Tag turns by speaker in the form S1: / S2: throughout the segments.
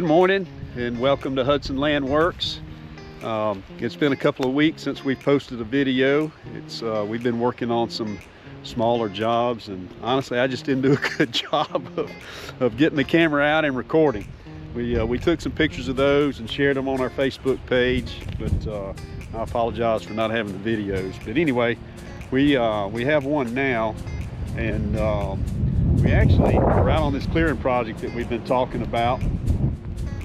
S1: morning and welcome to Hudson Land Works. It's been a couple of weeks since we posted a video. We've been working on some smaller jobs, and honestly I just didn't do a good job of getting the camera out and recording. We took some pictures of those and shared them on our Facebook page, but I apologize for not having the videos. But anyway, we have one now, and we actually are out on this clearing project that we've been talking about.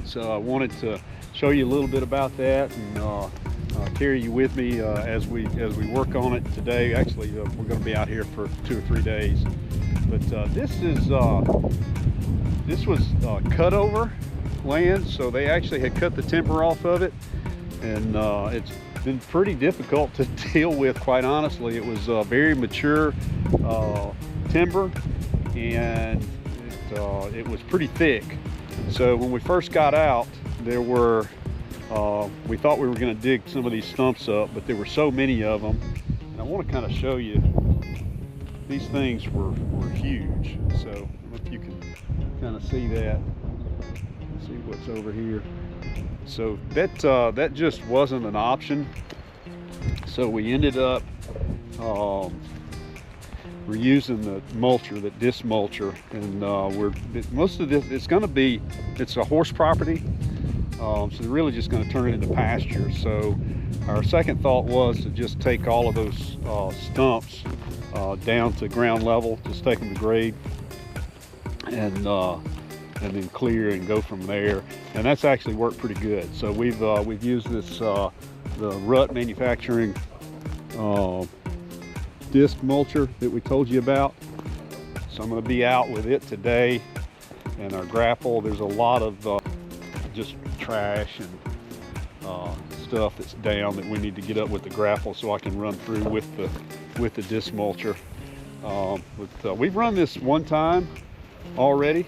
S1: So I wanted to show you a little bit about that and carry you with me as we work on it today. Actually, we're going to be out here for 2 or 3 days. But this was cutover land, so they actually had cut the timber off of it, and it's been pretty difficult to deal with, quite honestly. It was very mature timber, and it was pretty thick. So when we first got out, there were we thought we were going to dig some of these stumps up, but there were so many of them. And I want to kind of show you, these things were huge. So I don't know if you can kind of see that. See what's over here. So that just wasn't an option. So we ended up we're using the mulcher, the disc mulcher, and most of this, it's a horse property, so they're really just going to turn it into pasture. So our second thought was to just take all of those stumps down to ground level, just take them to grade, and then clear and go from there. And that's actually worked pretty good. So we've used this the Rut Manufacturing disc mulcher that we told you about. So I'm going to be out with it today, and our grapple. There's a lot of just trash and stuff that's down that we need to get up with the grapple, so I can run through with the disc mulcher. We've run this one time already,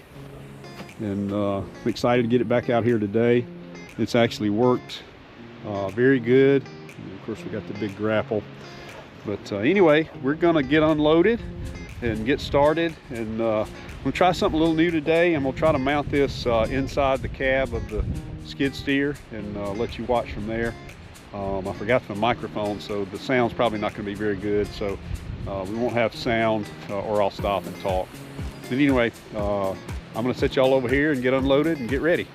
S1: and I'm excited to get it back out here today. It's actually worked very good. And of course, we got the big grapple. But anyway, we're gonna get unloaded and get started, and we'll try something a little new today, and we'll try to mount this inside the cab of the skid steer and let you watch from there. I forgot the microphone, so the sound's probably not gonna be very good, so we won't have sound or I'll stop and talk. But anyway, I'm gonna set y'all over here and get unloaded and get ready.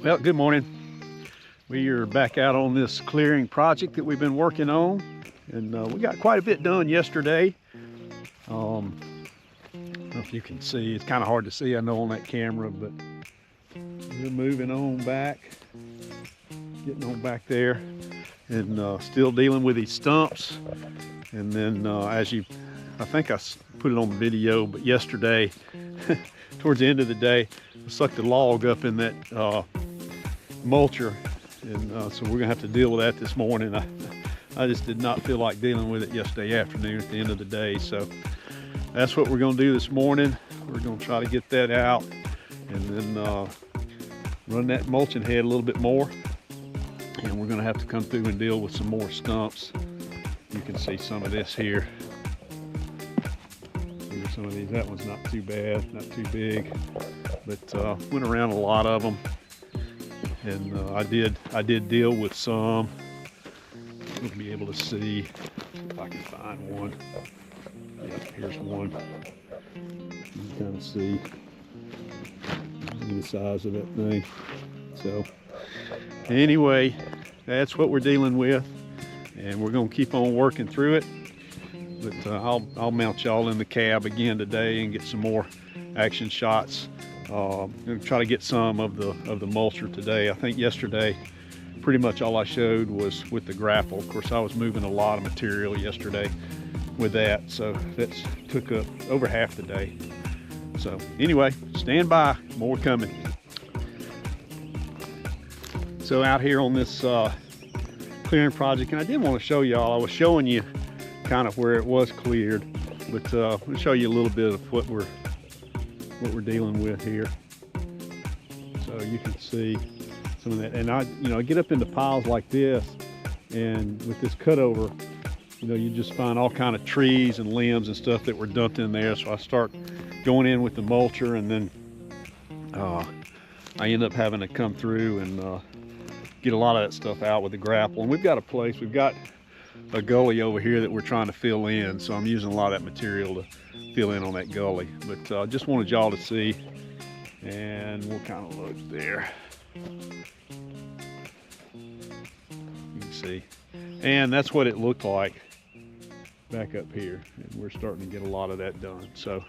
S1: Well, good morning. We are back out on this clearing project that we've been working on, and we got quite a bit done yesterday. I don't know if you can see, it's kind of hard to see, I know, on that camera, but we're moving on back, getting on back there, and still dealing with these stumps. And then I think I put it on the video, but yesterday, towards the end of the day, I sucked a log up in that mulcher, and so we're gonna have to deal with that this morning. I just did not feel like dealing with it yesterday afternoon at the end of the day, so that's what we're gonna do this morning. We're gonna try to get that out and then run that mulching head a little bit more, and we're gonna have to come through and deal with some more stumps. You can see some of this here. Here's some of these. That one's not too bad, not too big, but went around a lot of them. And I did deal with some. You'll be able to see if I can find one. Yeah, here's one. You can kind of see the size of that thing. So anyway, that's what we're dealing with, and we're gonna keep on working through it. But I'll mount y'all in the cab again today and get some more action shots. I'm gonna try to get some of the mulcher today. I think yesterday pretty much all I showed was with the grapple. Of course, I was moving a lot of material yesterday with that, so that took up over half the day. So anyway, stand by, more coming. So out here on this clearing project, and I did want to show y'all, I was showing you kind of where it was cleared, but I'll show you a little bit of what we're dealing with here, so you can see some of that. And I get up into piles like this, and with this cutover, you just find all kind of trees and limbs and stuff that were dumped in there. So I start going in with the mulcher, and then I end up having to come through and get a lot of that stuff out with the grapple. And we've got a gully over here that we're trying to fill in, so I'm using a lot of that material to fill in on that gully. But just wanted y'all to see, and we'll kind of look there. You can see, and that's what it looked like back up here, and we're starting to get a lot of that done. So